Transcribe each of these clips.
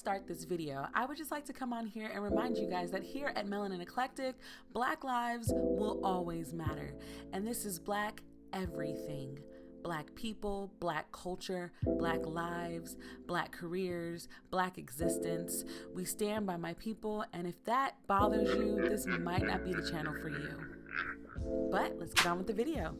Start this video, I would just like to come on here and remind you guys that here at Melanin Eclectic, Black lives will always matter. And this is Black everything. Black people, Black culture, Black lives, Black careers, Black existence. We stand by my people, and if that bothers you, this might not be the channel for you. But let's get on with the video.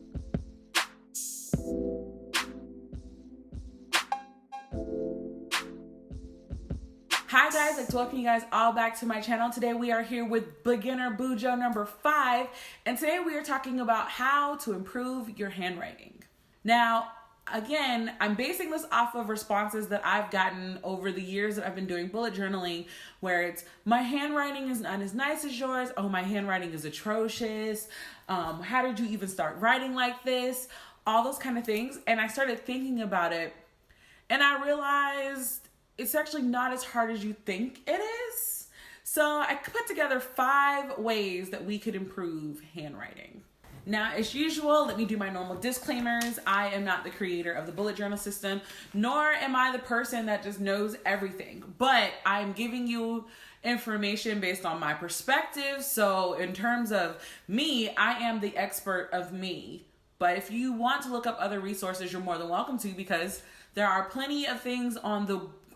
Hi guys, I'd like to welcome you guys all back to my channel. Today we are here with beginner Bujo number 5, and today we are talking about how to improve your handwriting. Now, again, I'm basing this off of responses that I've gotten over the years that I've been doing bullet journaling, where it's, my handwriting is not as nice as yours, oh, my handwriting is atrocious, how did you even start writing like this, all those kind of things. And I started thinking about it, and I realized it's actually not as hard as you think it is. So I put together 5 ways that we could improve handwriting. Now, as usual, let me do my normal disclaimers. I am not the creator of the bullet journal system, nor am I the person that just knows everything, but I'm giving you information based on my perspective. So in terms of me, I am the expert of me. But if you want to look up other resources, you're more than welcome to, because there are plenty of things on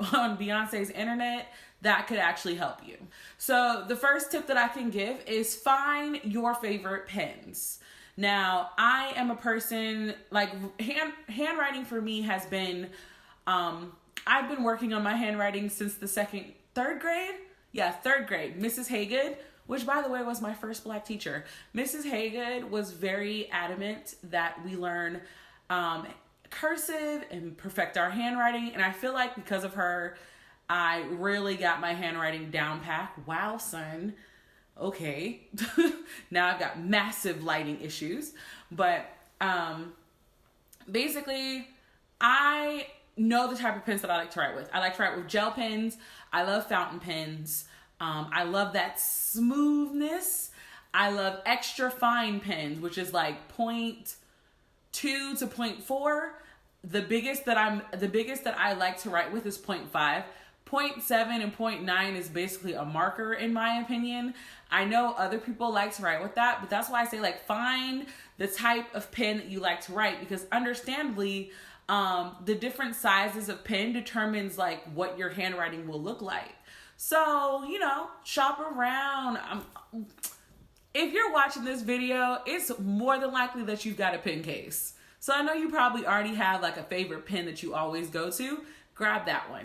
Beyonce's internet that could actually help you. So the first tip that I can give is find your favorite pens. Now, I am a person, like, handwriting for me has been, I've been working on my handwriting since the third grade. Yeah, third grade. Mrs. Haygood, which by the way was my first Black teacher. Mrs. Haygood was very adamant that we learn cursive and perfect our handwriting, and I feel like because of her, I really got my handwriting down pat. Wow, son. Okay. Now I've got massive lighting issues, but basically I know the type of pens that I like to write with. I like to write with gel pens. I love fountain pens. I love that smoothness. I love extra fine pens, which is like 0.2 to 0.4. The biggest that I like to write with is 0.5. 0.7 and 0.9 is basically a marker, in my opinion. I know other people like to write with that, but that's why I say, like, find the type of pen that you like to write, because understandably, the different sizes of pen determines like what your handwriting will look like. So, you know, shop around. If you're watching this video, it's more than likely that you've got a pen case. So I know you probably already have like a favorite pen that you always go to. Grab that one.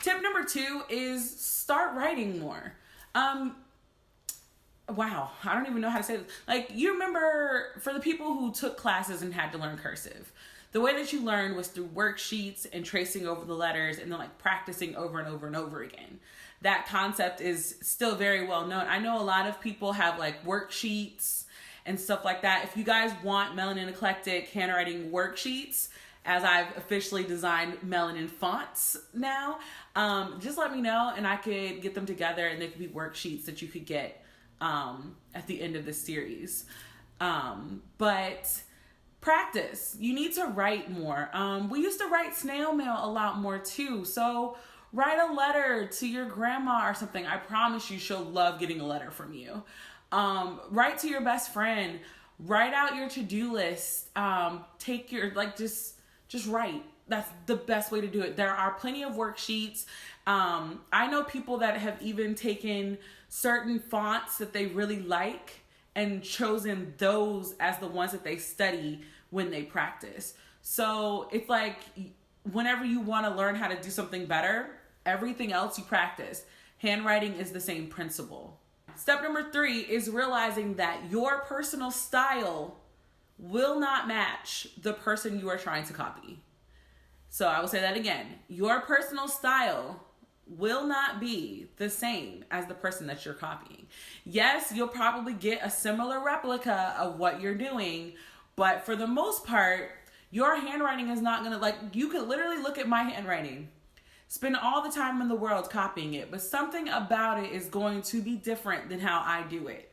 Tip number 2 is start writing more. Wow, I don't even know how to say this. Like, you remember, for the people who took classes and had to learn cursive, the way that you learned was through worksheets and tracing over the letters and then like practicing over and over and over again. That concept is still very well known. I know a lot of people have like worksheets and stuff like that. If you guys want Melanin Eclectic handwriting worksheets, as I've officially designed Melanin fonts now, just let me know and I could get them together, and they could be worksheets that you could get at the end of the series. But practice. You need to write more. We used to write snail mail a lot more too. So write a letter to your grandma or something. I promise you she'll love getting a letter from you. Write to your best friend. Write out your to-do list. Take your, like, just write. That's the best way to do it. There are plenty of worksheets. I know people that have even taken certain fonts that they really like and chosen those as the ones that they study when they practice. So it's like, whenever you want to learn how to do something better, everything else you practice. Handwriting is the same principle. Step number 3 is realizing that your personal style will not match the person you are trying to copy. So I will say that again. Your personal style will not be the same as the person that you're copying. Yes, you'll probably get a similar replica of what you're doing, but for the most part, your handwriting is not gonna, like, you could literally look at my handwriting, spend all the time in the world copying it, but something about it is going to be different than how I do it.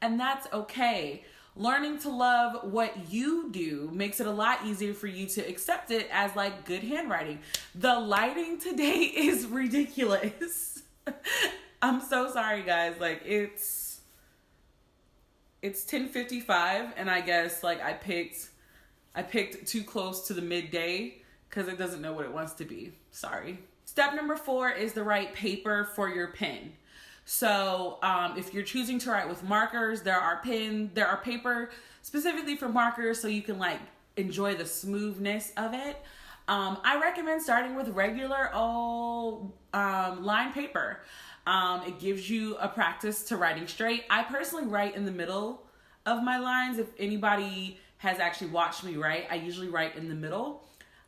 And that's okay. Learning to love what you do makes it a lot easier for you to accept it as like good handwriting. The lighting today is ridiculous. I'm so sorry, guys. Like it's 10:55, and I guess like I picked too close to the midday because it doesn't know what it wants to be. Sorry. Step number 4 is the right paper for your pen. So if you're choosing to write with markers, there are paper specifically for markers so you can like enjoy the smoothness of it. I recommend starting with regular old line paper. It gives you a practice to writing straight. I personally write in the middle of my lines. If anybody has actually watched me write, I usually write in the middle.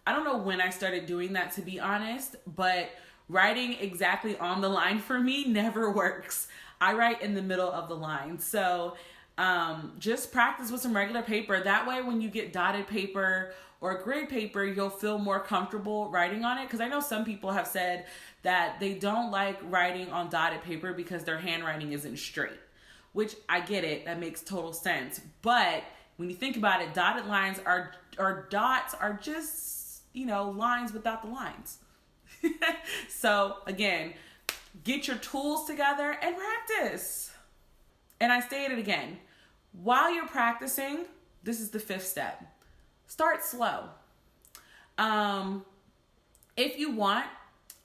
I don't know when I started doing that, to be honest, but writing exactly on the line for me never works. I write in the middle of the line. So just practice with some regular paper. That way when you get dotted paper or grid paper, you'll feel more comfortable writing on it. Because I know some people have said that they don't like writing on dotted paper because their handwriting isn't straight, which I get it. That makes total sense. But when you think about it, dotted lines or dots are just, lines without the lines. So again, get your tools together and practice. And I say it again, while you're practicing, this is the 5th step. Start slow. If you want,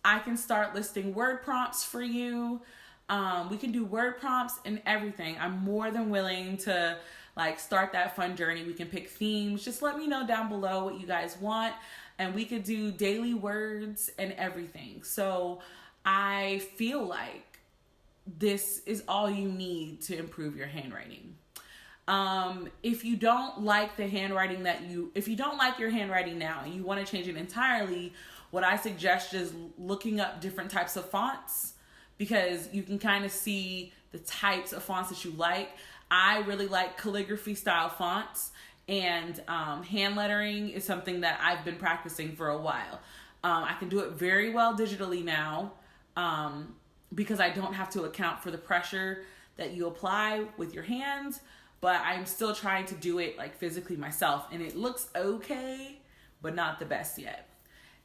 I can start listing word prompts for you. We can do word prompts and everything. I'm more than willing to like start that fun journey. We can pick themes. Just let me know down below what you guys want. And we could do daily words and everything. So I feel like this is all you need to improve your handwriting. If you don't like the handwriting if you don't like your handwriting now and you want to change it entirely, what I suggest is looking up different types of fonts, because you can kind of see the types of fonts that you like. I really like calligraphy style fonts. And hand lettering is something that I've been practicing for a while. I can do it very well digitally now because I don't have to account for the pressure that you apply with your hands, but I'm still trying to do it like physically myself, and it looks okay, but not the best yet.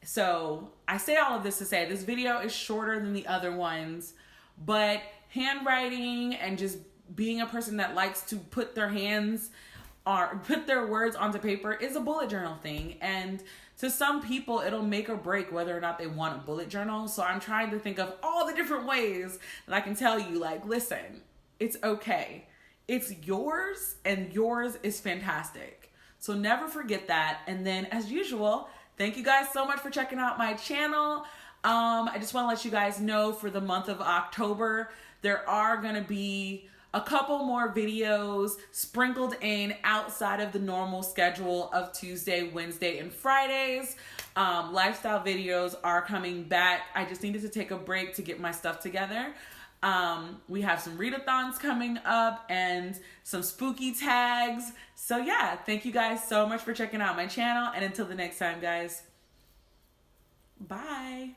So I say all of this to say this video is shorter than the other ones, but handwriting and just being a person that likes to put their words onto paper is a bullet journal thing. And to some people, it'll make or break whether or not they want a bullet journal. So I'm trying to think of all the different ways that I can tell you, like, listen, it's okay. It's yours, and yours is fantastic. So never forget that. And then, as usual, thank you guys so much for checking out my channel. I just want to let you guys know for the month of October, there are going to be a couple more videos sprinkled in outside of the normal schedule of Tuesday, Wednesday, and Fridays. Lifestyle videos are coming back. I just needed to take a break to get my stuff together. We have some readathons coming up and some spooky tags. So yeah, thank you guys so much for checking out my channel. And until the next time, guys, bye.